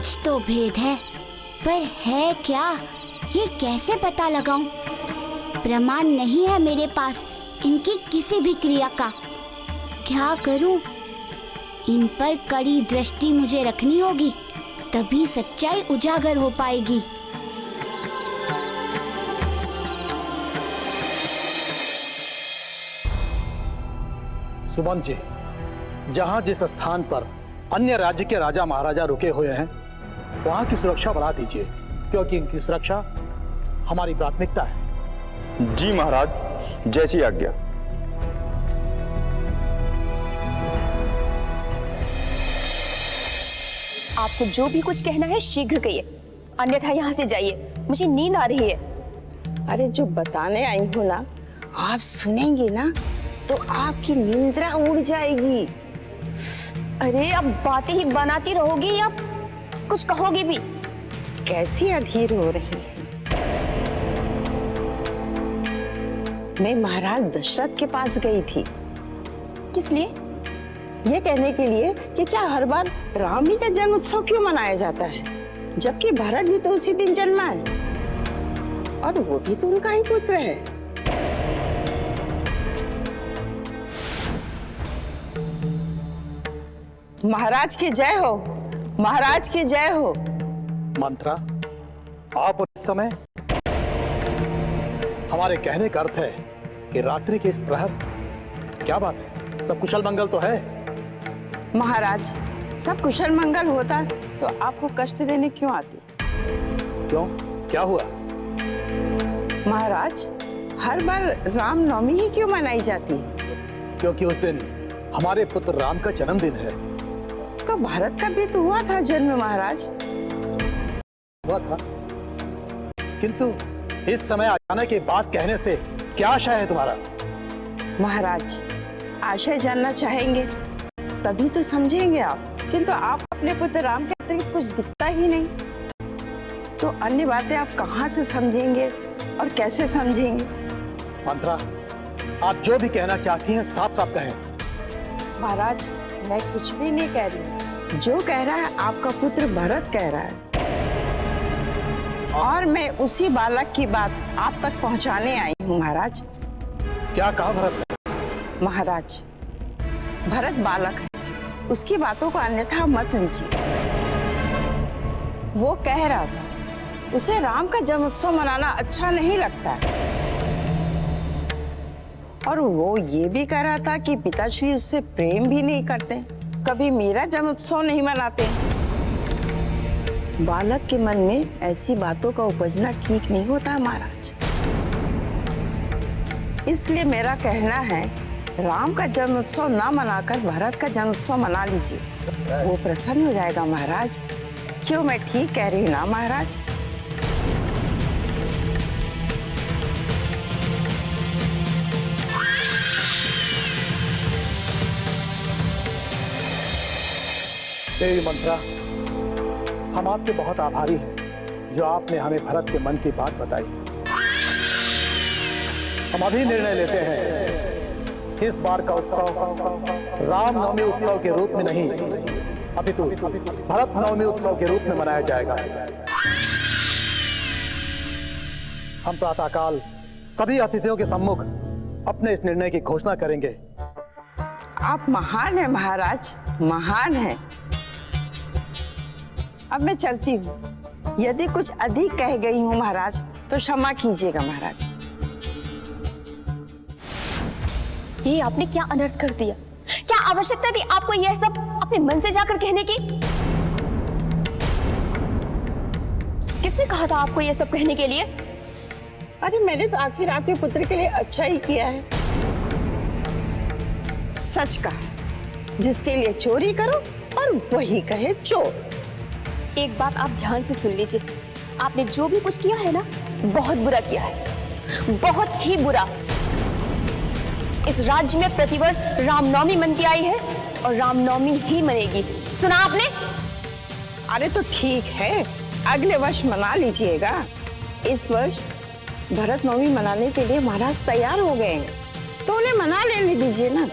कुछ तो भेद है, पर है क्या ये कैसे पता लगाऊं? प्रमाण नहीं है मेरे पास इनकी किसी भी क्रिया का। क्या करूं? इन पर कड़ी दृष्टि मुझे रखनी होगी, तभी सच्चाई उजागर हो पाएगी। सुमन जी, जहां जिस स्थान पर अन्य राज्य के राजा महाराजा रुके हुए हैं, वहां की सुरक्षा बढ़ा दीजिए, क्योंकि इनकी सुरक्षा हमारी प्राथमिकता है। जी महाराज, जैसी आज्ञा। आपको जो भी कुछ कहना है शीघ्र कहिए, अन्यथा यहाँ से जाइए, मुझे नींद आ रही है। अरे जो बताने आई हूँ ना, आप सुनेंगे ना तो आपकी निंद्रा उड़ जाएगी। अरे अब बातें ही बनाती रहोगी या कुछ कहोगी भी? कैसी अधीर हो रही है। मैं महाराज दशरथ के पास गई थी। किस लिए? ये कहने के लिए कि क्या हर बार राम जी का जन्म उत्सव क्यों मनाया जाता है, जबकि भरत भी तो उसी दिन जन्मा है और वो भी तो उनका ही पुत्र है। महाराज की जय हो, महाराज की जय हो। मंत्रा, आप इस समय हमारे कहने का अर्थ है कि रात्रि के इस प्रहर क्या बात है? सब कुशल मंगल तो है? महाराज, सब कुशल मंगल होता तो आपको कष्ट देने क्यों आती? क्यों, क्या हुआ? महाराज, हर बार रामनवमी ही क्यों मनाई जाती है? क्योंकि उस दिन हमारे पुत्र राम का जन्मदिन है। तो भारत का भी तो हुआ था जन्म महाराज। हुआ था, किंतु इस समय अचानक ये बात कहने से क्या आशा है तुम्हारा? महाराज, आशय जानना चाहेंगे तभी तो समझेंगे आप, किंतु आप अपने पुत्र राम के अतिरिक्त कुछ दिखता ही नहीं, तो अन्य बातें आप कहाँ से समझेंगे और कैसे समझेंगे? मंत्रा, आप जो भी कहना चाहती हैं साफ साफ कहें। महाराज, मैं कुछ भी नहीं कह रही, जो कह रहा है आपका पुत्र भरत कह रहा है, और मैं उसी बालक की बात आप तक पहुंचाने आई हूँ महाराज। क्या कहा भरत ने? महाराज, भरत बालक है, उसकी बातों को अन्यथा मत लीजिए। वो कह रहा था उसे राम का जन्मोत्सव मनाना अच्छा नहीं लगता है, और वो ये भी कह रहा था कि पिताश्री उससे प्रेम भी नहीं करते, कभी मेरा जन्मोत्सव नहीं मनाते। बालक के मन में ऐसी बातों का उपजना ठीक नहीं होता महाराज। इसलिए मेरा कहना है, राम का जन्मोत्सव ना मनाकर भरत का जन्मोत्सव मना लीजिए, वो प्रसन्न हो जाएगा महाराज। क्यों, मैं ठीक कह रही हूँ ना महाराज? देवी मंत्रा, हम आपके बहुत आभारी हैं जो आपने हमें भरत के मन की बात बताई। हम अभी निर्णय लेते हैं, इस बार का उत्सव रामनवमी उत्सव के रूप में नहीं, अपितु भरत नवमी उत्सव के रूप में मनाया जाएगा। हम प्रातःकाल सभी अतिथियों के सम्मुख अपने इस निर्णय की घोषणा करेंगे। आप महान हैं महाराज, महान हैं। अब मैं चलती हूँ, यदि कुछ अधिक कह गई हूँ महाराज तो क्षमा कीजिएगा महाराज। ये आपने क्या अनर्थ कर दिया? क्या आवश्यकता थी आपको यह सब अपने मन से जाकर कहने की? किसने कहा था आपको यह सब कहने के लिए? अरे मैंने तो आखिर आपके पुत्र के लिए अच्छा ही किया है। सच कहा, जिसके लिए चोरी करो और वही कहे चोर। एक बात आप ध्यान से सुन लीजिए, आपने जो भी कुछ किया है ना, बहुत बुरा किया है, बहुत ही बुरा। इस राज्य में प्रतिवर्ष रामनवमी मनती आई है और रामनवमी ही मनेगी, सुना आपने? अरे तो ठीक है, अगले वर्ष मना लीजिएगा। इस वर्ष भरत नवमी मनाने के लिए महाराज तैयार हो गए हैं, तो उन्हें मना लेने दीजिए ना।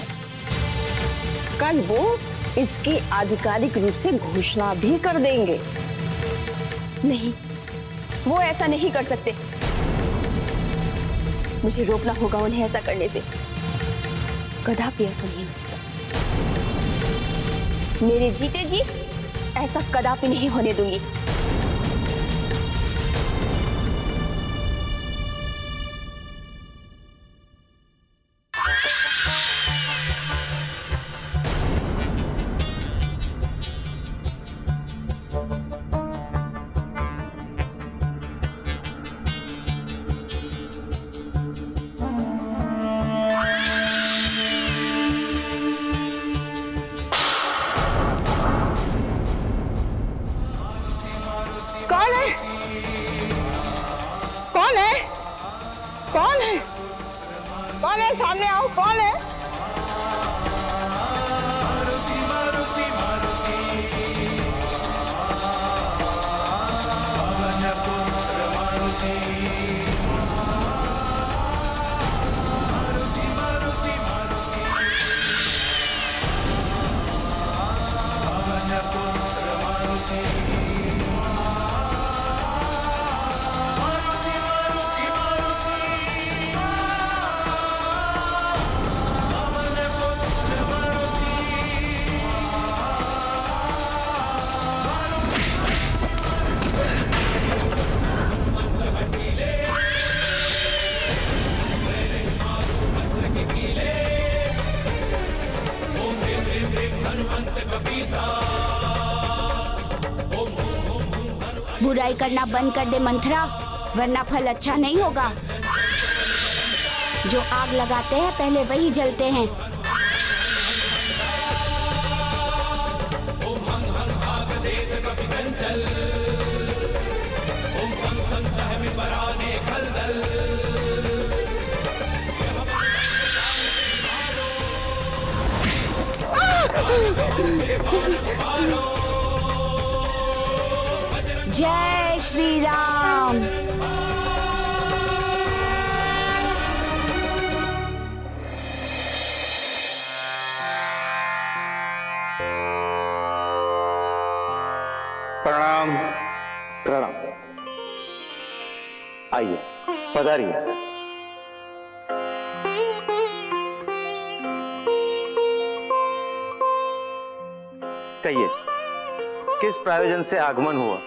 कल वो इसकी आधिकारिक रूप से घोषणा भी कर देंगे। नहीं, वो ऐसा नहीं कर सकते। मुझे रोकना होगा उन्हें ऐसा करने से। कदापि ऐसा नहीं हो सकता। मेरे जीते जी ऐसा कदापि नहीं होने दूंगी। कौन है? कौन है? कौन है? कौन है? सामने आओ, कौन है? बुराई करना बंद कर दे मंथरा, वरना फल अच्छा नहीं होगा। जो आग लगाते हैं पहले वही जलते हैं। जय श्री राम। प्रणाम। प्रणाम। आइए, पधारिए। कहिए, किस प्रयोजन से आगमन हुआ?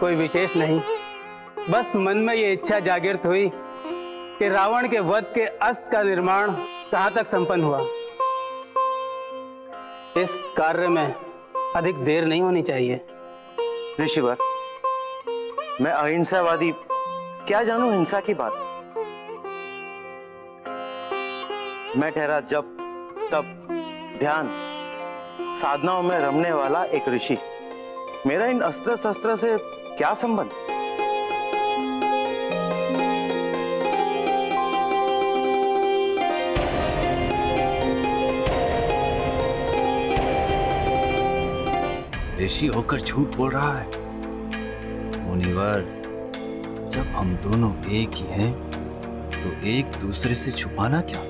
कोई विशेष नहीं, बस मन में ये इच्छा जागृत हुई कि रावण के वध के अस्त्र का निर्माण कहाँ तक संपन्न हुआ। इस कार्य में अधिक देर नहीं होनी चाहिए। ऋषिवर, मैं अहिंसावादी, क्या जानूं हिंसा की बात। मैं ठहरा जब तब ध्यान साधनाओं में रमने वाला एक ऋषि। मेरा इन अस्त्र शस्त्र से क्या संबंध? ऋषि होकर झूठ बोल रहा है। मुनिवर, जब हम दोनों एक ही हैं, तो एक दूसरे से छुपाना क्या?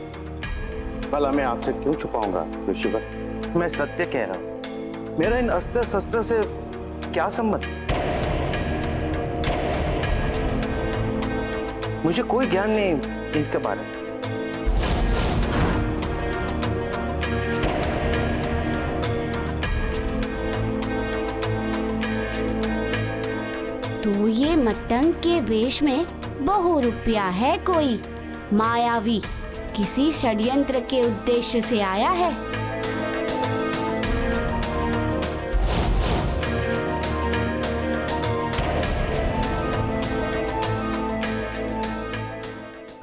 भला मैं आपसे क्यों छुपाऊंगा ऋषिवर? मैं सत्य कह रहा हूं। मेरा इन अस्त्र शस्त्र से क्या संबंध? मुझे कोई ज्ञान नहीं इसके बारे में। तो ये मटंग के वेश में बहुरूपिया है, कोई मायावी किसी षड्यंत्र के उद्देश्य से आया है।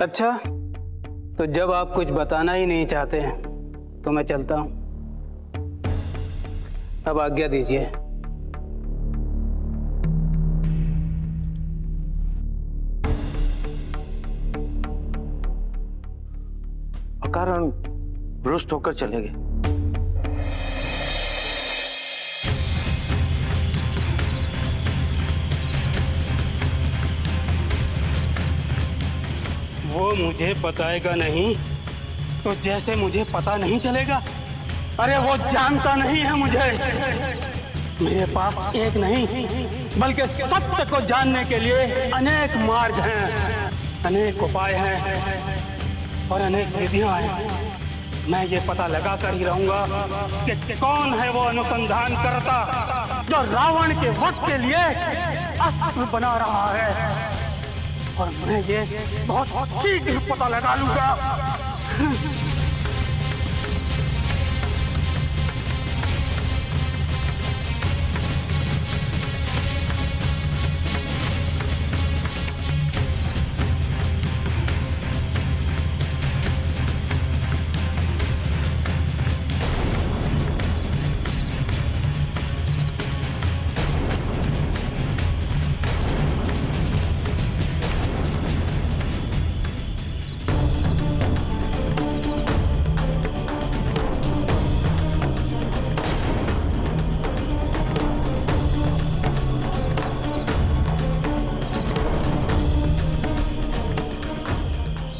अच्छा, तो जब आप कुछ बताना ही नहीं चाहते हैं तो मैं चलता हूं। अब आज्ञा दीजिए। अकारण रुष्ट होकर चले गए। वो मुझे बताएगा नहीं तो जैसे मुझे पता नहीं चलेगा। अरे वो जानता नहीं है मुझे। मेरे पास एक नहीं बल्कि सत्य को जानने के लिए अनेक मार्ग हैं, अनेक उपाय हैं और अनेक विधियां हैं। मैं ये पता लगा कर ही रहूंगा कि कौन है वो अनुसंधान करता जो रावण के वध के लिए अस्त्र बना रहा है, और मैं ये बहुत शीघ्र पता लगा लूंगा।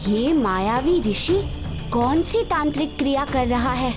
ये मायावी ऋषि कौन सी तांत्रिक क्रिया कर रहा है?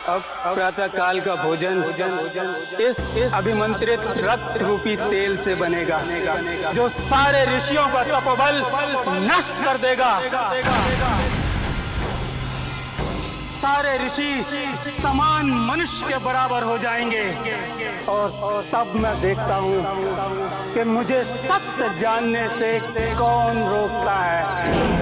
अब प्रातः काल का भोजन इस अभिमंत्रित रक्त रूपी तेल से बनेगा, जो सारे ऋषियों का तपोबल नष्ट कर देगा। सारे ऋषि समान मनुष्य के बराबर हो जाएंगे, और तब मैं देखता हूँ कि मुझे सत्य जानने से कौन रोकता है।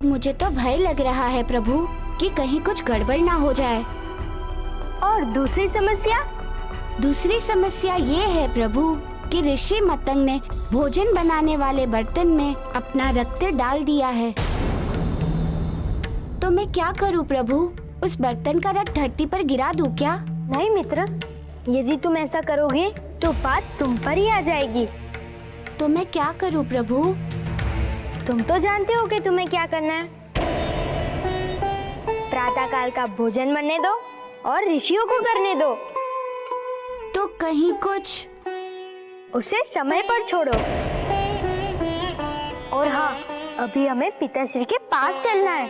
मुझे तो भय लग रहा है प्रभु कि कहीं कुछ गड़बड़ ना हो जाए। और दूसरी समस्या ये है प्रभु कि ऋषि मतंग ने भोजन बनाने वाले बर्तन में अपना रक्त डाल दिया है। तो मैं क्या करूं प्रभु? उस बर्तन का रक्त धरती पर गिरा दूं क्या? नहीं मित्र, यदि तुम ऐसा करोगे तो बात तुम पर ही आ जाएगी। तो मैं क्या करूं प्रभु? तुम तो जानते हो कि तुम्हें क्या करना है। प्रातः काल का भोजन बनने दो और ऋषियों को करने दो। तो कहीं कुछ उसे समय पर छोड़ो। और हाँ, अभी हमें पिताश्री के पास चलना है।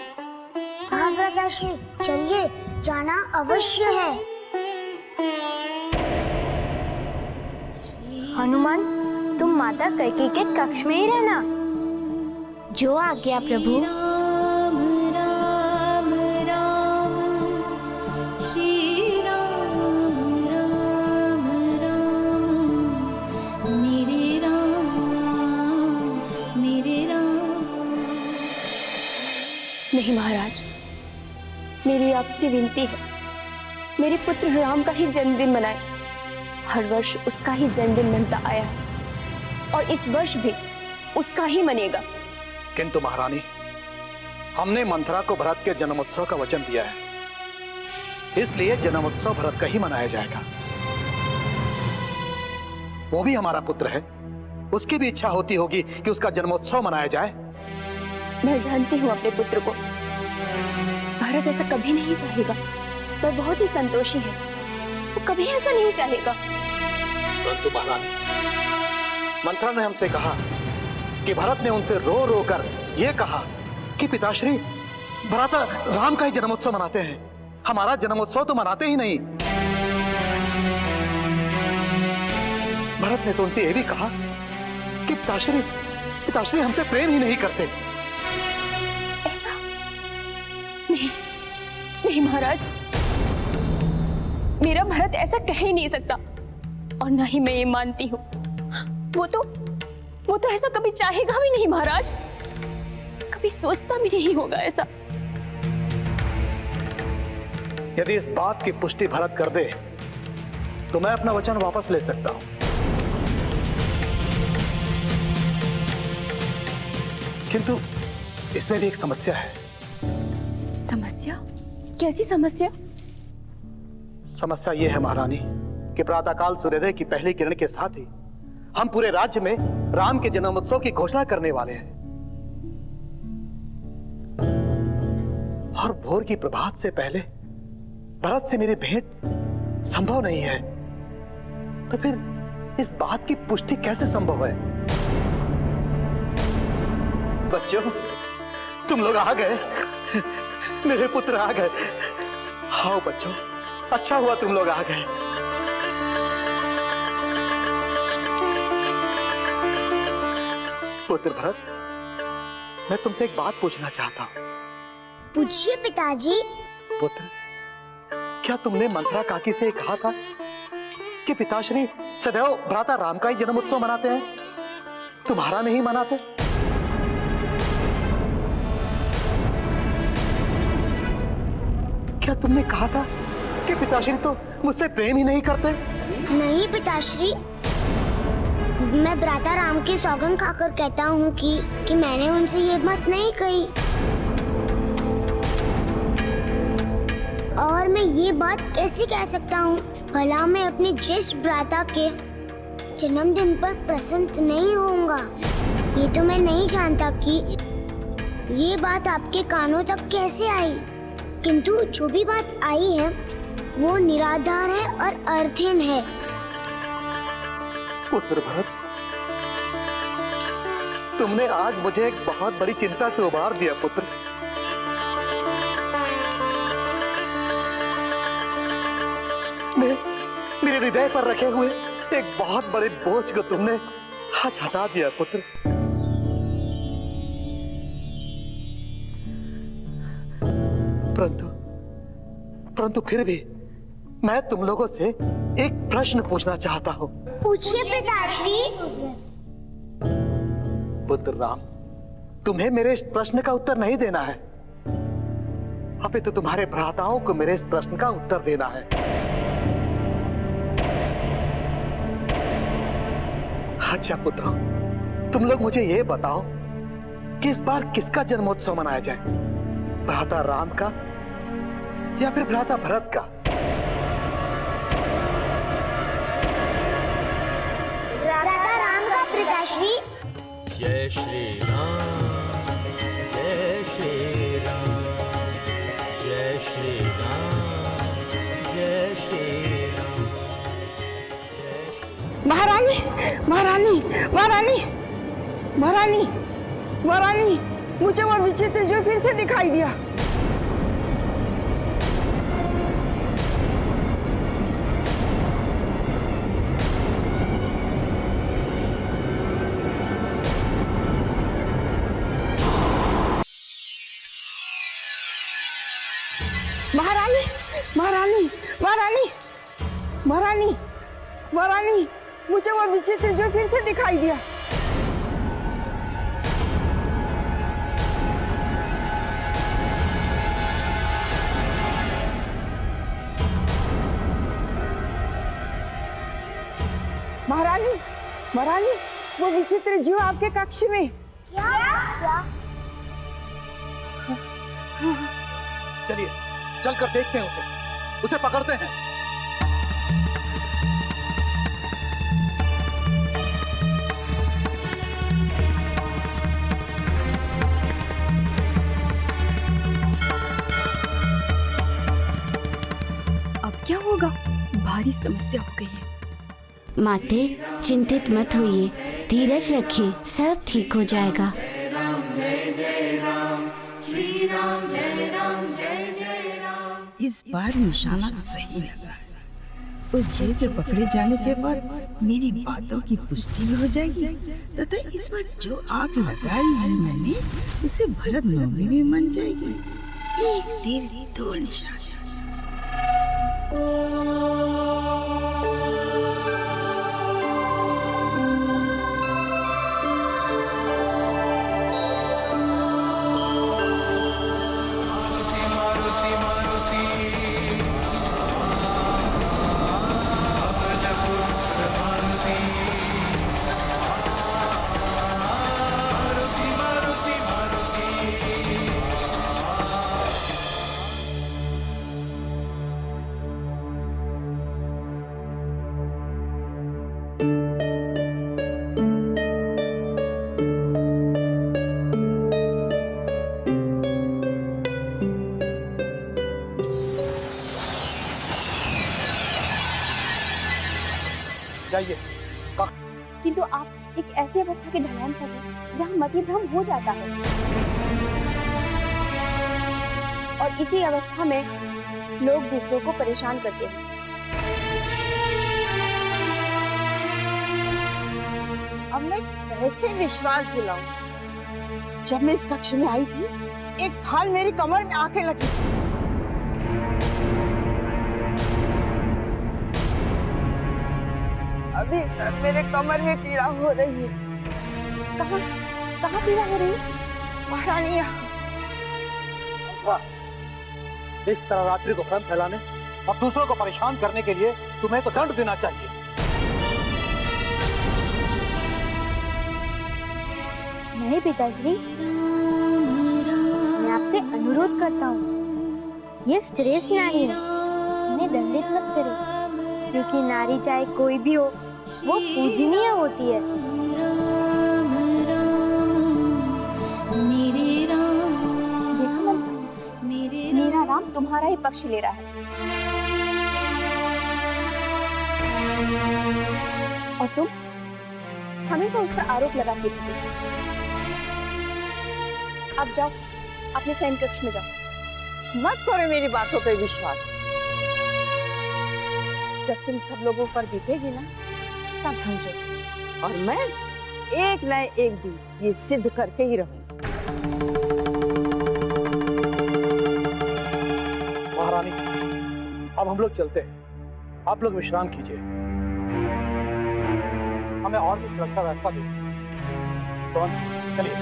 हाँ पिताश्री, चलिए, जाना अवश्य है। हनुमान, तुम माता कैकेयी के कक्ष में ही रहना। जो आज्ञा प्रभु। राम राम राम श्री राम राम राम मेरे राम मेरे राम। नहीं महाराज, मेरी आपसे विनती है, मेरे पुत्र राम का ही जन्मदिन मनाए। हर वर्ष उसका ही जन्मदिन मनता आया है और इस वर्ष भी उसका ही मनेगा। किंतु महारानी, हमने मंथरा को भरत के जन्मोत्सव का वचन दिया है, इसलिए जन्मोत्सव भरत का ही मनाया जाएगा। वो भी हमारा पुत्र है, उसकी भी इच्छा होती होगी कि उसका जन्मोत्सव मनाया जाए। मैं जानती हूँ अपने पुत्र को, भरत ऐसा कभी नहीं चाहेगा। वह बहुत ही संतोषी है, वो कभी ऐसा नहीं चाहेगा। परंतु महारानी, मंथरा ने हमसे कहा कि भरत ने उनसे रो रो कर यह कहा कि पिताश्री, भ्राता राम का ही जन्मोत्सव मनाते हैं, हमारा जन्मोत्सव तो मनाते ही नहीं। भरत ने तो उनसे यह भी कहा कि पिताश्री हमसे प्रेम ही नहीं करते। ऐसा नहीं महाराज, मेरा भरत ऐसा कह ही नहीं सकता, और ना ही मैं ये मानती हूँ। वो तो ऐसा कभी चाहेगा भी नहीं महाराज, कभी सोचता भी नहीं होगा ऐसा। यदि इस बात की पुष्टि भरत कर दे तो मैं अपना वचन वापस ले सकता हूं, किंतु इसमें भी एक समस्या है। समस्या? कैसी समस्या? समस्या यह है महारानी कि प्रातःकाल सूर्योदय की पहली किरण के साथ ही हम पूरे राज्य में राम के जन्मोत्सव की घोषणा करने वाले हैं, और भोर की प्रभात से पहले भरत से मेरी भेंट संभव नहीं है, तो फिर इस बात की पुष्टि कैसे संभव है? बच्चों, तुम लोग आ गए, मेरे पुत्र आ गए। आओ बच्चों, अच्छा हुआ तुम लोग आ गए। पुत्र भरत, मैं तुमसे एक बात पूछना चाहता हूं। पूछिए पिताजी। पुत्र, क्या तुमने मंथरा काकी से कहा था कि पिताश्री सदैव भ्राता राम का ही जन्मोत्सव मनाते हैं, तुम्हारा नहीं मनाते? क्या तुमने कहा था कि पिताश्री तो मुझसे प्रेम ही नहीं करते? नहीं पिताश्री, मैं भ्राता राम की सौगंध खाकर कहता हूँ कि मैंने उनसे ये बात नहीं कही, और मैं ये बात कैसे कह सकता हूँ? भला मैं अपने ज्येष्ठ भ्राता के जन्मदिन पर प्रसन्न नहीं होऊंगा? ये तो मैं नहीं जानता कि ये बात आपके कानों तक कैसे आई, किंतु जो भी बात आई है वो निराधार है और अर्थहीन है। पुत्र भरत, तुमने आज मुझे एक बहुत बड़ी चिंता से उबार दिया पुत्र। मेरे हृदय पर रखे हुए एक बहुत बड़े बोझ को तुमने आज हटा दिया पुत्र। परंतु फिर भी मैं तुम लोगों से एक प्रश्न पूछना चाहता हूँ। पूछिए पिताश्री। पुत्र राम, तुम्हें मेरे इस प्रश्न का उत्तर नहीं देना है, अपितु तुम्हारे भ्राताओं को मेरे इस प्रश्न का उत्तर देना है। अच्छा पुत्रों, तुम लोग मुझे ये बताओ कि इस बार किसका जन्मोत्सव मनाया जाए, भ्राता राम का या फिर भ्राता भरत का? भ्राता राम का पिताश्री। जय श्री राम, जय श्री राम, जय श्री राम, जय श्री राम। महारानी, महारानी, महारानी, महारानी, महारानी, मुझे वो विचित्र जो फिर से दिखाई दिया। महारानी, महारानी, महारानी, महारानी, महारानी, मुझे वो विचित्र जो फिर से दिखाई दिया। महारानी, महारानी, वो विचित्र जीव आपके कक्ष में। क्या? चलिए चलकर देखते हैं उसे पकड़ते हैं। अब क्या होगा? भारी समस्या हो गई है। माते, चिंतित मत होइए, धीरज रखिए, सब ठीक हो जाएगा। इस बार निशाना सही लगा। उस जेल के पकड़े जाने के बाद मेरी बातों की पुष्टि हो जाएगी तथा इस बार जो आग लगाई है मैंने उसे भरत नवमी में मन जाएगी। एक तीर दो निशाना। जाइए। किंतु आप एक ऐसी अवस्था की ढलान पर हैं जहां मति भ्रम हो जाता है, और इसी अवस्था में लोग दूसरों को परेशान करते हैं। अब मैं कैसे विश्वास दिलाऊं? जब मैं इस कक्ष में आई थी एक थाल मेरी कमर में आके लगी। अभी मेरे कमर में पीड़ा हो रही है। कहाँ पीड़ा हो रही है? महारानी इस तरह रात्रि को भ्रम फैलाने और दूसरों को परेशान करने के लिए तुम्हें तो दंड देना चाहिए। नहीं पिताश्री, मैं आपसे अनुरोध करता हूँ, ये श्रेष्ठ नारी है, उन्हें दंडित मत करो, क्योंकि नारी चाहे कोई भी हो वो पूजनीय होती है। देखा मंत्र, मेरा राम तुम्हारा ही पक्ष ले रहा है, और तुम हमेशा उस पर आरोप लगाती रहती हो। अब जाओ, अपने सैन कक्ष में जाओ। मत करो मेरी बातों पे विश्वास। जब तुम सब लोगों पर बीतेगी ना तब समझो, और मैं एक न एक दिन ये सिद्ध करके ही रहूंगा। महारानी, अब हम लोग चलते हैं, आप लोग विश्राम कीजिए, हमें और भी सुरक्षा व्यवस्था दीजिए। सोन, चलिए।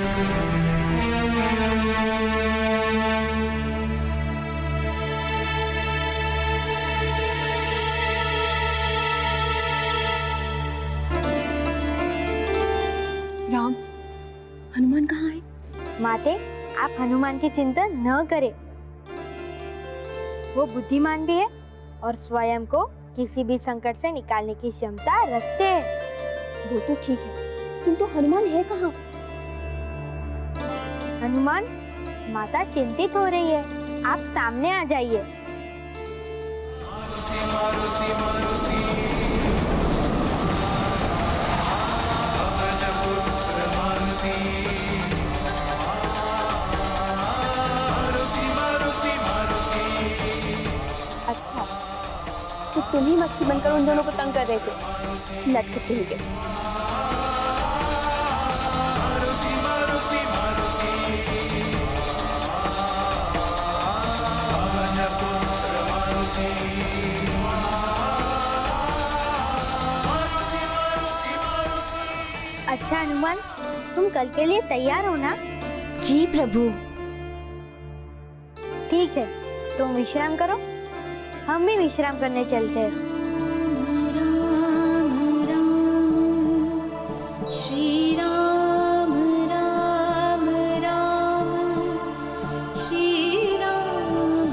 राम, हनुमान कहाँ है? माते, आप हनुमान की चिंता न करें, वो बुद्धिमान भी है और स्वयं को किसी भी संकट से निकालने की क्षमता रखते हैं। वो तो ठीक है, किंतु हनुमान है कहाँ? हनुमान, माता चिंतित हो रही है, आप सामने आ जाइए। अच्छा, तो तुम ही मक्खी बनकर उन दोनों को तंग कर रहे थे, लटकते ही गए। अच्छा हनुमान, तुम कल के लिए तैयार हो ना? जी प्रभु। ठीक है, तुम विश्राम करो, हम भी विश्राम करने चलते हैं। श्री राम राम राम, श्री राम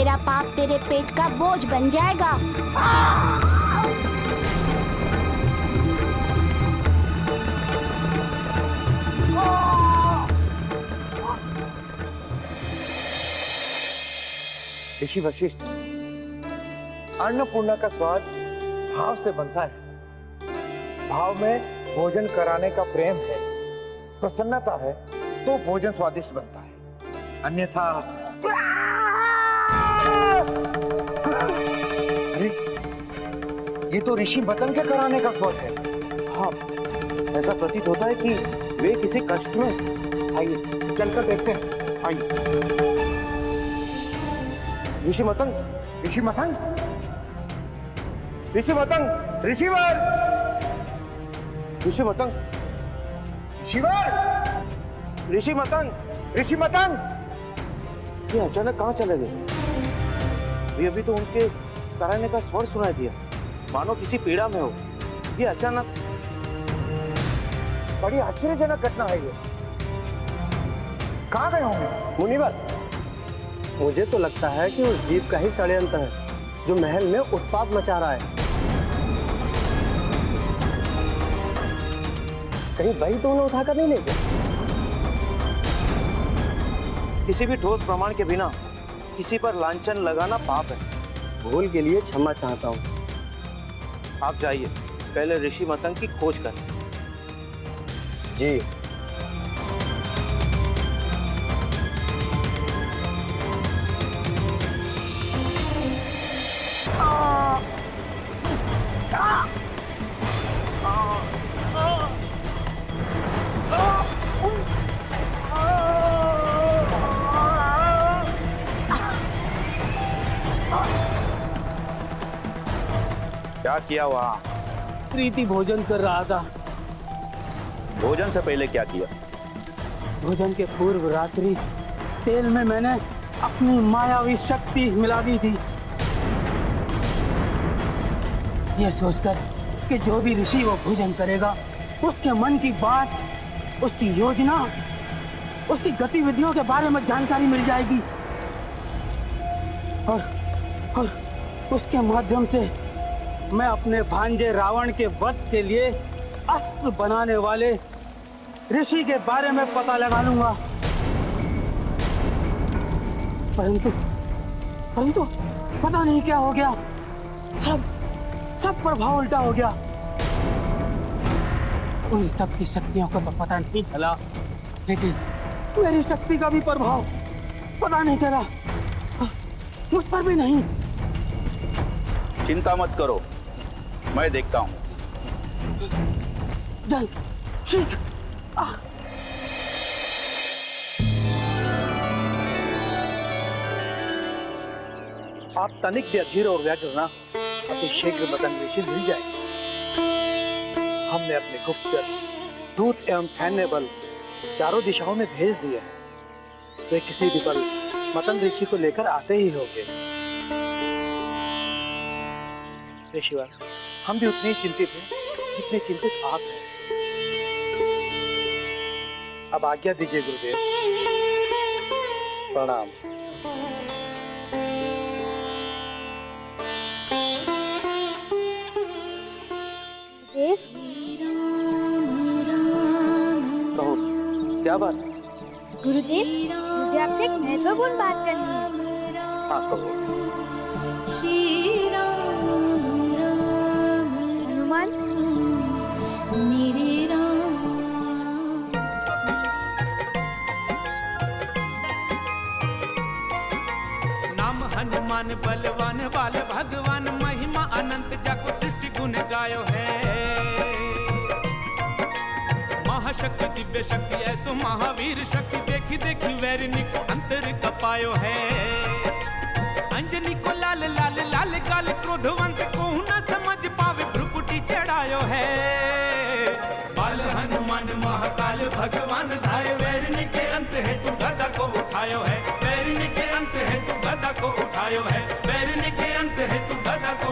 तेरा पाप तेरे पेट का बोझ बन जाएगा। ऋषि वशिष्ठ, अन्नपूर्णा का स्वाद भाव से बनता है। भाव में भोजन कराने का प्रेम है, प्रसन्नता है तो भोजन स्वादिष्ट बनता है, अन्यथा। अरे ये तो ऋषि मतंग के कराने का स्वाद है। हाँ, ऐसा प्रतीत होता है कि वे किसी कष्ट में। आइए चलकर देखते हैं, आइए। ऋषि मतंग, ऋषि मतंग, ऋषि मतंग, ऋषिवर, ऋषि मतंग, ऋषिवर, ऋषि मतंग, ऋषि मतंग। ये अचानक कहाँ चले गए? अभी तो उनके कराने का स्वर सुनाई दिया, मानो किसी पीड़ा में हो। ये अचानक। बड़ी आश्चर्यजनक घटना है ये। कहाँ गए होंगे? मुनिवर, मुझे तो लगता है कि उस जीव का ही षड्यंत्र है जो महल में उत्पात मचा रहा है। कहीं वही दोनों उठाकर नहीं ले गए? किसी भी ठोस प्रमाण के बिना किसी पर लांछन लगाना पाप है। भूल के लिए क्षमा चाहता हूँ। आप जाइए, पहले ऋषि मतंग की खोज करें। जी। क्या किया वहां? प्रीति भोजन कर रहा था। भोजन से पहले क्या किया? भोजन के पूर्व रात्रि तेल में मैंने अपनी मायावी शक्ति मिला दी थी, यह सोचकर कि जो भी ऋषि वो भोजन करेगा उसके मन की बात, उसकी योजना, उसकी गतिविधियों के बारे में जानकारी मिल जाएगी और उसके माध्यम से मैं अपने भांजे रावण के वध के लिए अस्त्र बनाने वाले ऋषि के बारे में पता लगा लूंगा। परंतु पता नहीं क्या हो गया, सब प्रभाव उल्टा हो गया। उन सब की शक्तियों को तो पता नहीं चला, लेकिन मेरी शक्ति का भी प्रभाव पता नहीं चला, मुझ पर भी नहीं। चिंता मत करो, मैं देखता हूं। जल्द शीघ्र। आप तनिक भी अधीर और व्यग्र ना, अति शीघ्र मतंग ऋषि मिल जाएंगे। हमने अपने गुप्तचर, दूत एवं सैन्य बल चारों दिशाओं में भेज दिए हैं। वे किसी भी पल मतंग ऋषि को लेकर आते ही होंगे। ऋषिवर, हम भी उतने ही चिंतित हैं जितने चिंतित आप हैं। अब आज्ञा दीजिए गुरुदेव। प्रणाम। कहो, क्या बात? गुरुदेव, मुझे आपसे एक महत्वपूर्ण बात करनी है। हाँ कहो। हनुमान, मेरे नाम हनुमान बलवान बाल भगवान, महिमा अनंत जाको सृष्टि गुण गायो है। महाशक्ति दिव्य शक्ति ऐसो महावीर शक्ति, देखी देखी वैरिणी को अंतर कपायो है। अंजनी को लाल लाल लाल गाल, क्रोधवंत को न समझ पावे भ्रुकुटी चढ़ायो है। बाल हनुमान महाकाल भगवान धाय, वैरिणी के अंत है तू गदा को उठायो है। वैरिणी के अंत है तू गदा को उठायो है। वैरिणी के अंत है तू गदा को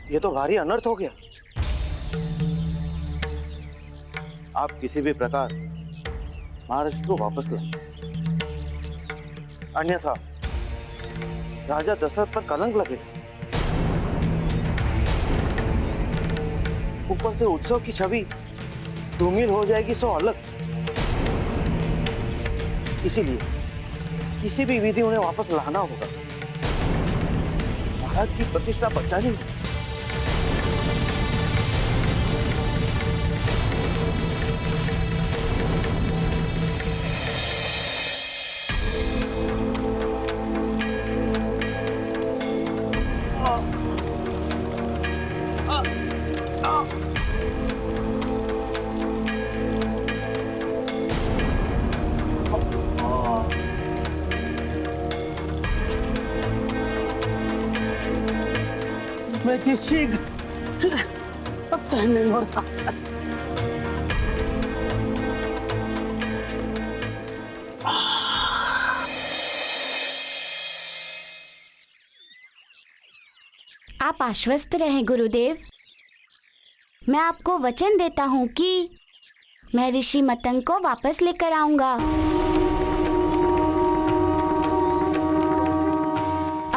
ये तो भारी अनर्थ हो गया। आप किसी भी प्रकार महाराष्ट्र को वापस लाएं, अन्यथा राजा दशरथ पर कलंक लगेगा। ऊपर से उत्सव की छवि धूमिल हो जाएगी सो अलग। इसीलिए किसी भी विधि उन्हें वापस लाना होगा। महाराज की प्रतिष्ठा बचानी है। मैं जिस शीघ्र अब सहन नहीं होता। आप आश्वस्त रहें गुरुदेव। मैं आपको वचन देता हूँ कि मैं ऋषि मतंग को वापस लेकर आऊंगा।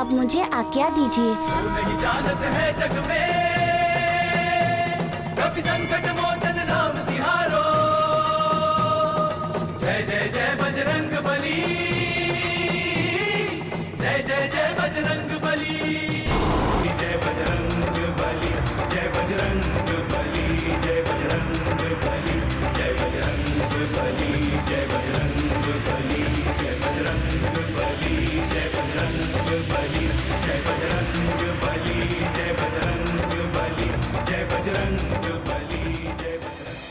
अब मुझे आज्ञा दीजिए। नहीं जानत है जग में कभी संकट मोचन नाम तिहारो। जय जय जय बजरंग बली, जय जय जय बजरंग बली, जय बजरंग बली, जय बजरंग बली, जय बजरंग बली, जय बजरंग बली, जय बजरंग बली, जय बजरंग बली, जय बजरंग बली, जय बजरंग बली, जय बजरंग बली, जय बजरंग बली, जय बजरंग।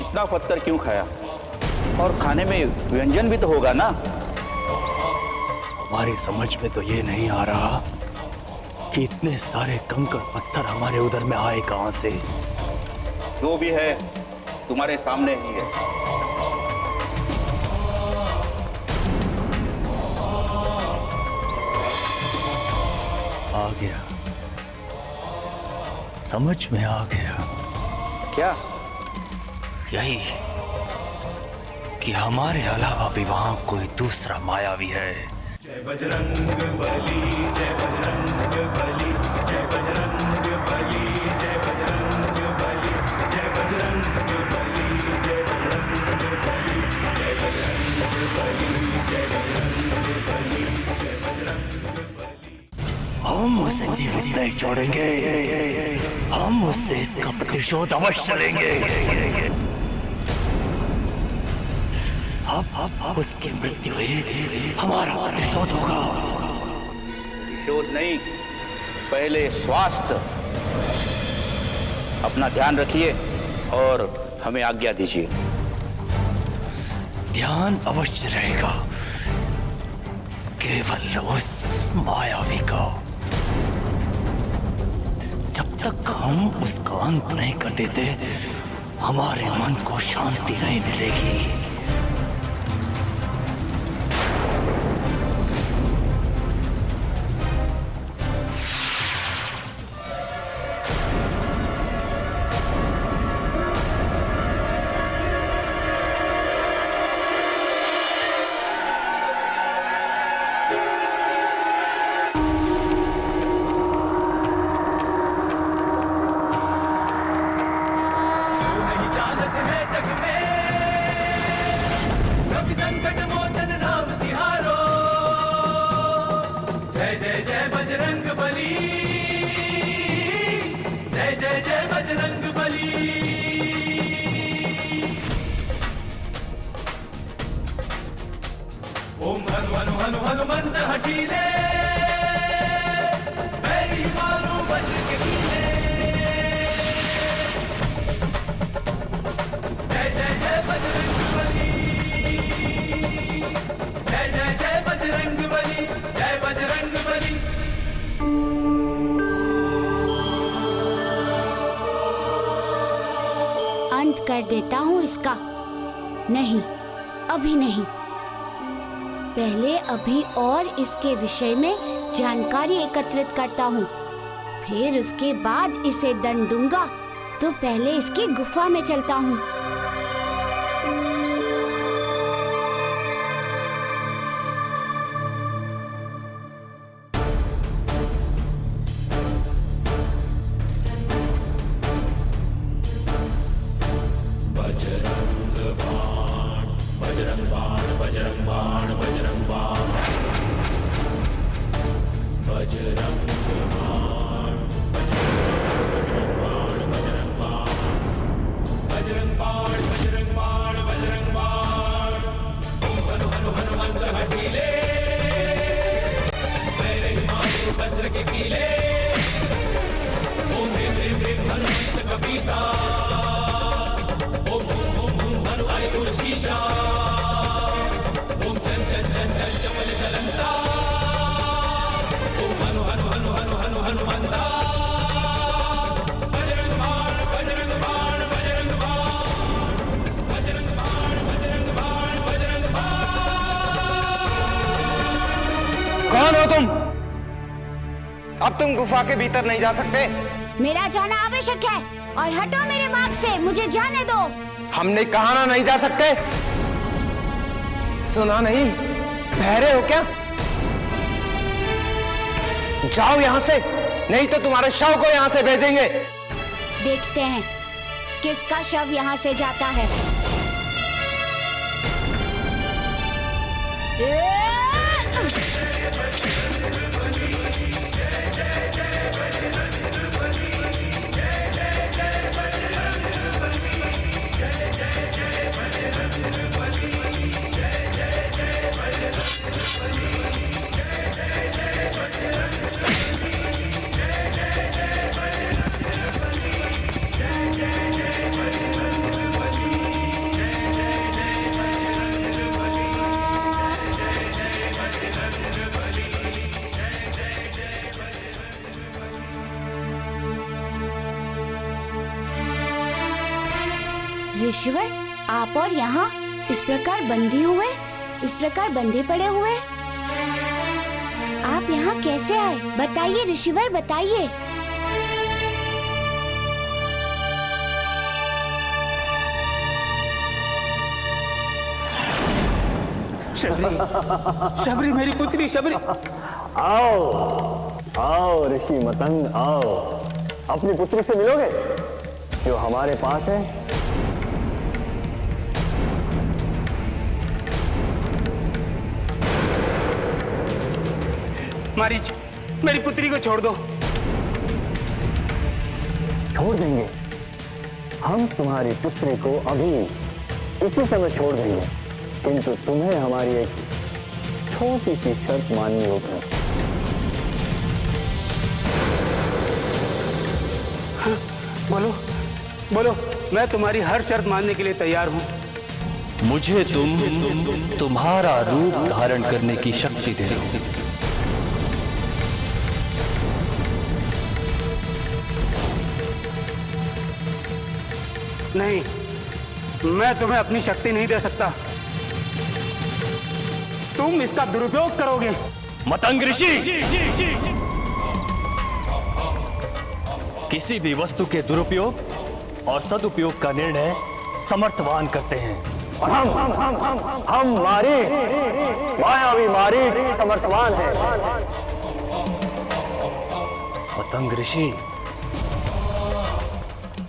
इतना पत्थर क्यों खाया? और खाने में व्यंजन भी तो होगा ना? हमारी समझ में तो ये नहीं आ रहा कि इतने सारे कंकड़ पत्थर हमारे उधर में आए कहां से। जो भी है तुम्हारे सामने ही है। आ गया, समझ में आ गया। क्या? यही कि हमारे अलावा भी वहां कोई दूसरा मायावी है। जय बजरंग बली, जय बजरंग बली, जय बजरंग बली, जय बजरंग बली, जय बजरंग बली, जय बजरंग बली, जय बजरंग बली, जय बजरंग बली, जय बजरंग बली। हम उसे जीवित नहीं छोड़ेंगे, हम उससे इसका प्रतिशोध अवश्य लेंगे। अब उसकी मृत्यु हुई, हमारा प्रतिशोध होगा। प्रतिशोध नहीं, पहले स्वास्थ्य। अपना ध्यान रखिए और हमें आज्ञा दीजिए। ध्यान अवश्य रहेगा, केवल उस मायावी का। जब तक हम उसका अंत नहीं कर देते, हमारे मन को शांति नहीं मिलेगी। हनु हनुमंत हठीले बैरी मारो वज्र के कीले। जय जय जय बजरंग बली, जय जय जय बजरंग बली, जय बजरंग बली। अंत कर देता हूँ इसका। नहीं, अभी नहीं। पहले अभी और इसके विषय में जानकारी एकत्रित करता हूँ, फिर उसके बाद इसे दंड दूंगा। तो पहले इसकी गुफा में चलता हूँ। कौन हो तुम? अब तुम गुफा के भीतर नहीं जा सकते। मेरा जाना आवश्यक है और हटो मेरे मार्ग से, मुझे जाने दो। हमने कहा ना नहीं जा सकते। सुना नहीं? बहरे हो क्या? जाओ यहां से, नहीं तो तुम्हारे शव को यहां से भेजेंगे। देखते हैं किसका शव यहाँ से जाता है। ऋषिवर, आप और यहाँ इस प्रकार बंधे पड़े हुए, आप यहाँ कैसे आए? बताइए ऋषिवर, बताइए। शबरी, शबरी मेरी पुत्री शबरी। आओ आओ ऋषि मतंग, आओ। अपनी पुत्री से मिलोगे जो हमारे पास है। मारीच, मेरी पुत्री को छोड़ दो। छोड़ देंगे हम तुम्हारी पुत्री को, अभी इसी समय छोड़ देंगे, किंतु तुम्हें हमारी एक छोटी सी शर्त माननी होगी। हाँ, बोलो बोलो, मैं तुम्हारी हर शर्त मानने के लिए तैयार हूं। मुझे तुम्हारा रूप धारण करने की शक्ति दे दो। नहीं, मैं तुम्हें अपनी शक्ति नहीं दे सकता। तुम इसका दुरुपयोग करोगे। मतंग ऋषि किसी भी वस्तु के दुरुपयोग और सदुपयोग का निर्णय समर्थवान करते हैं। और हम मायावी मारीच समर्थवान हैं। मतंग ऋषि,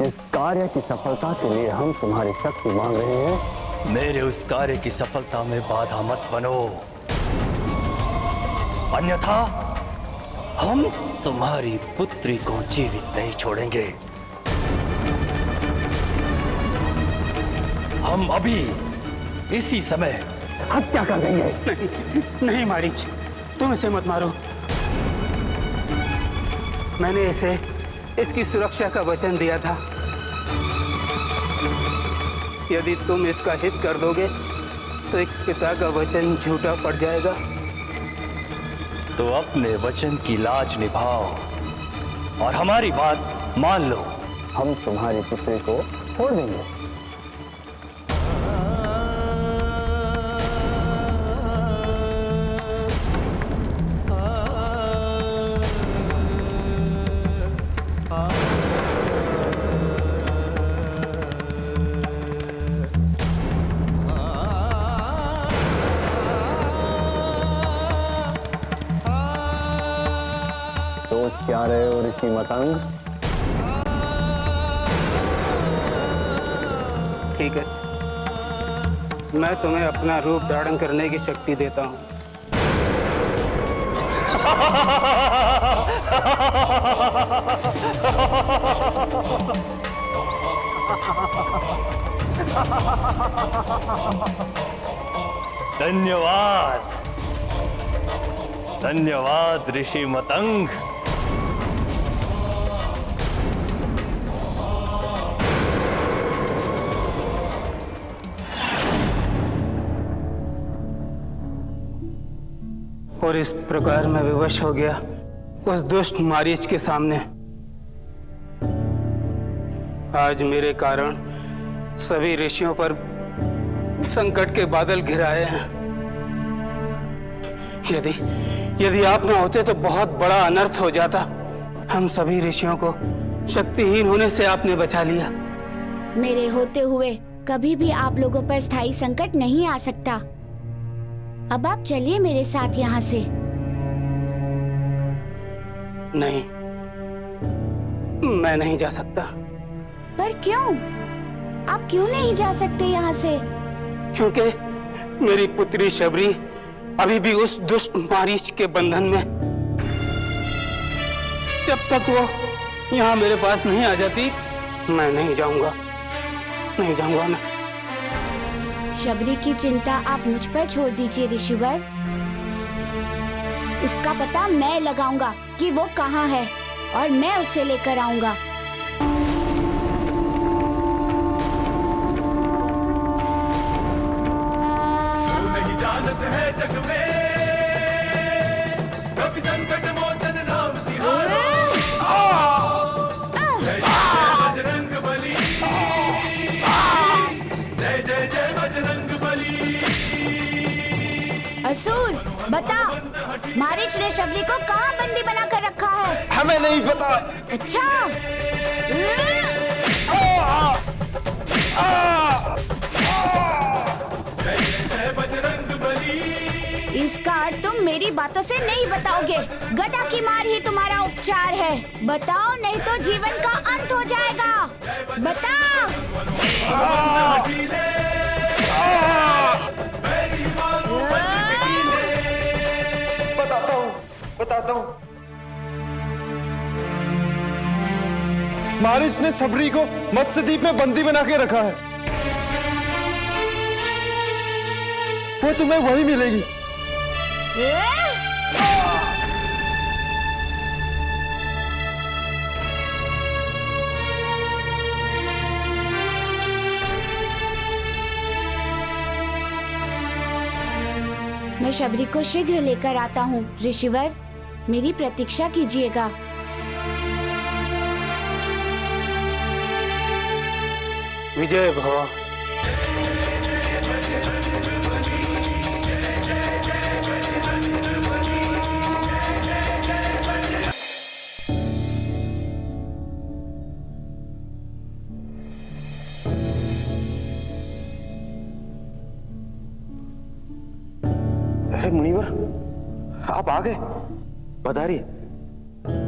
इस कार्य की सफलता के लिए हम तुम्हारी शक्ति मांग रहे हैं। मेरे उस कार्य की सफलता में बाधा मत बनो, अन्यथा हम तुम्हारी पुत्री को जीवित नहीं छोड़ेंगे। हम अभी इसी समय हत्या कर देंगे। नहीं नहीं मारीच, तुम इसे मत मारो। मैंने इसे इसकी सुरक्षा का वचन दिया था। यदि तुम इसका हित कर दोगे तो एक पिता का वचन झूठा पड़ जाएगा। तो अपने वचन की लाज निभाओ और हमारी बात मान लो। हम तुम्हारे पुत्र को छोड़ देंगे। सोच क्या रहे हो ऋषि मतंग? ठीक है, मैं तुम्हें अपना रूप धारण करने की शक्ति देता हूँ। धन्यवाद, धन्यवाद ऋषि मतंग। और इस प्रकार मैं विवश हो गया उस दुष्ट मारीच के सामने। आज मेरे कारण सभी ऋषियों पर संकट के बादल घिराए हैं। यदि आप न होते तो बहुत बड़ा अनर्थ हो जाता। हम सभी ऋषियों को शक्तिहीन होने से आपने बचा लिया। मेरे होते हुए कभी भी आप लोगों पर स्थायी संकट नहीं आ सकता। अब आप चलिए मेरे साथ यहाँ से। नहीं, मैं नहीं जा सकता। पर क्यों? आप क्यों नहीं जा सकते यहाँ से? क्योंकि मेरी पुत्री शबरी अभी भी उस दुष्ट मारीच के बंधन में। जब तक वो यहाँ मेरे पास नहीं आ जाती, मैं नहीं जाऊंगा, नहीं जाऊंगा मैं। शबरी की चिंता आप मुझ पर छोड़ दीजिए ऋषिवर। उसका पता मैं लगाऊंगा कि वो कहाँ है और मैं उसे लेकर आऊंगा। नहीं जानत है जग में कभी संकट मोचन नाम तिहारो। जय जय बजरंग बली, जय जय जय बजरंग बली। असुर बता, मारीच ने शबरी को कहाँ बंदी बना कर रखा है? हमें नहीं पता। अच्छा, जय जय बजरंग बली। इसका अर्थ तुम मेरी बातों से नहीं बताओगे। गदा की मार ही तुम्हारा उपचार है। बताओ, नहीं तो जीवन का अंत हो जाएगा। बता। बताता हूँ। मारीच ने शबरी को मत्स्यद्वीप में बंदी बना के रखा है। वो तुम्हें वही मिलेगी। मैं शबरी को शीघ्र लेकर आता हूँ। ऋषिवर, मेरी प्रतीक्षा कीजिएगा। विजय भव। अरे मुनिवर, आप आ गए। बताइए,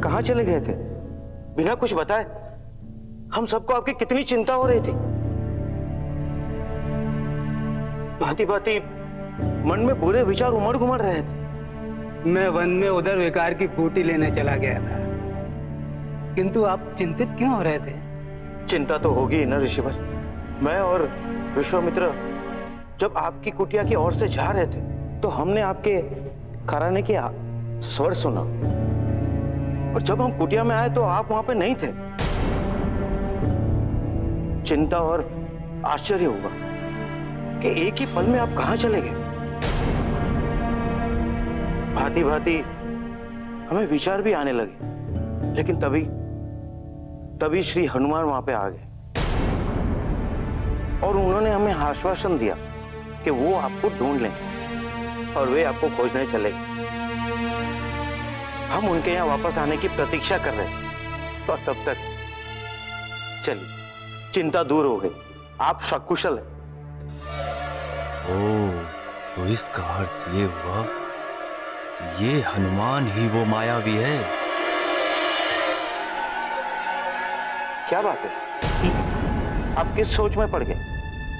कहाँ चले गए थे? बिना कुछ बताए हम सबको आपकी कितनी चिंता हो रही थी। भांति भांति मन में बुरे विचार उमड़ घुमड़ रहे थे। मैं वन में उधर विकार की बूटी लेने चला गया था, किंतु आप चिंतित क्यों हो रहे थे? चिंता तो होगी न ऋषिवर। मैं और विश्वामित्र जब आपकी कुटिया की ओर से जा रहे थे तो हमने आपके घराने की स्वर सुना, और जब हम कुटिया में आए तो आप वहां पे नहीं थे। चिंता और आश्चर्य हुआ कि एक ही पल में आप कहां चले गए। भांति भांति हमें विचार भी आने लगे, लेकिन तभी श्री हनुमान वहां पे आ गए और उन्होंने हमें आश्वासन दिया कि वो आपको ढूंढ लेंगे और वे आपको खोजने चले गए। हम उनके यहाँ वापस आने की प्रतीक्षा कर रहे थे और तब तक चलिए, चिंता दूर हो गई, आप सकुशल हैं। ओह, तो इसका अर्थ ये हुआ कि ये हनुमान ही वो मायावी है। क्या बात है, आप किस सोच में पड़ गए?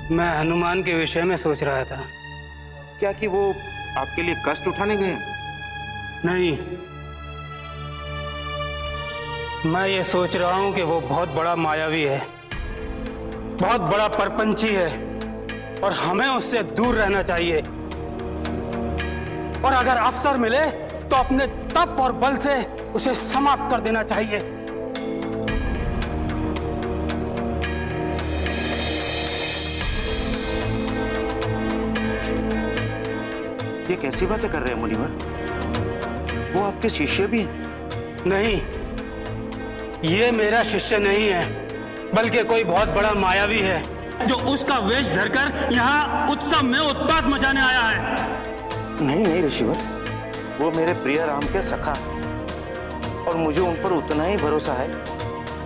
मैं हनुमान के विषय में सोच रहा था। क्या कि वो आपके लिए कष्ट उठाने गए? नहीं, मैं ये सोच रहा हूं कि वो बहुत बड़ा मायावी है, बहुत बड़ा परपंची है और हमें उससे दूर रहना चाहिए। और अगर अवसर मिले तो अपने तप और बल से उसे समाप्त कर देना चाहिए। ये कैसी बातें कर रहे हैं मुनिवर? वो आपके शिष्य भी हैं? नहीं, ये मेरा शिष्य नहीं है, बल्कि कोई बहुत बड़ा मायावी है जो उसका वेश धरकर यहाँ उत्सव में उत्पात मचाने आया है। नहीं ऋषिवर, वो मेरे प्रिय राम के सखा हैं और मुझे उन पर उतना ही भरोसा है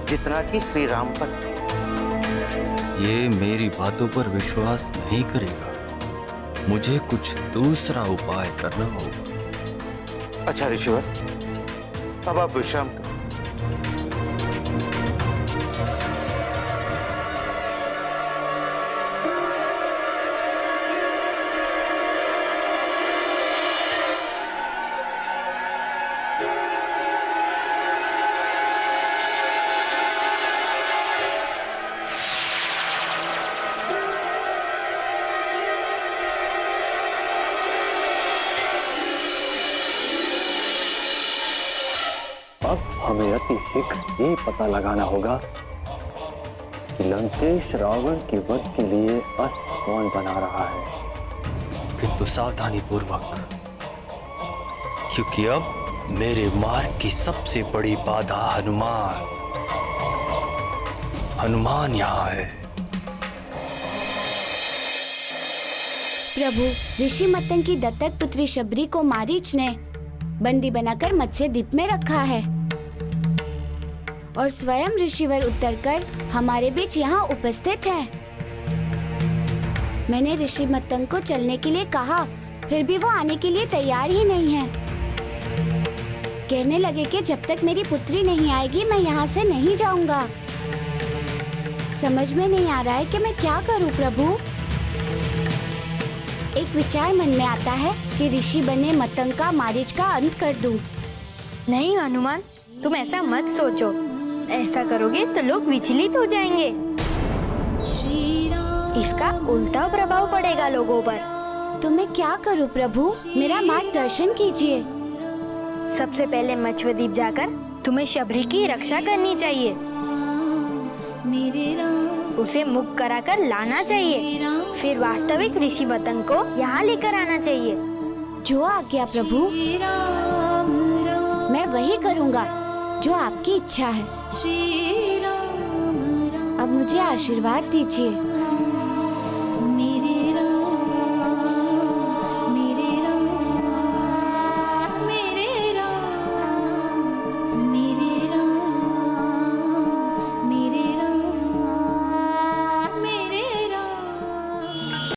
जितना कि श्री राम पर। ये मेरी बातों पर विश्वास नहीं करेगा, मुझे कुछ दूसरा उपाय करना होगा। अच्छा ऋषिवर, अब आप विश्राम करें। अब हमें अति शीघ्र ये पता लगाना होगा कि लंकेश रावण के वध के लिए अस्त्र कौन बना रहा है। किंतु सावधानी पूर्वक, क्योंकि अब मेरे मार्ग की सबसे बड़ी बाधा हनुमान यहाँ है। प्रभु, ऋषि मतंग की दत्तक पुत्री शबरी को मारीच ने बंदी बनाकर मत्स्य द्वीप में रखा है और स्वयं ऋषिवर उतरकर हमारे बीच यहाँ उपस्थित हैं। मैंने ऋषि मतंग को चलने के लिए कहा, फिर भी वो आने के लिए तैयार ही नहीं है। कहने लगे कि जब तक मेरी पुत्री नहीं आएगी मैं यहाँ से नहीं जाऊंगा। समझ में नहीं आ रहा है कि मैं क्या करूँ प्रभु। एक विचार मन में आता है कि ऋषि बने मतंग का मारीच का अंत कर दूं। नहीं हनुमान, तुम ऐसा मत सोचो। ऐसा करोगे तो लोग विचलित हो जाएंगे। इसका उल्टा प्रभाव पड़ेगा लोगों पर। तो मैं क्या करूं प्रभु, मेरा मार्गदर्शन कीजिए। सबसे पहले मत्स्यद्वीप जाकर तुम्हें शबरी की रक्षा करनी चाहिए, उसे मुक्त कराकर लाना चाहिए, फिर वास्तविक ऋषि मतंग को यहाँ लेकर आना चाहिए। जो आज्ञा प्रभु, मैं वही करूँगा जो आपकी इच्छा है। अब मुझे आशीर्वाद दीजिए।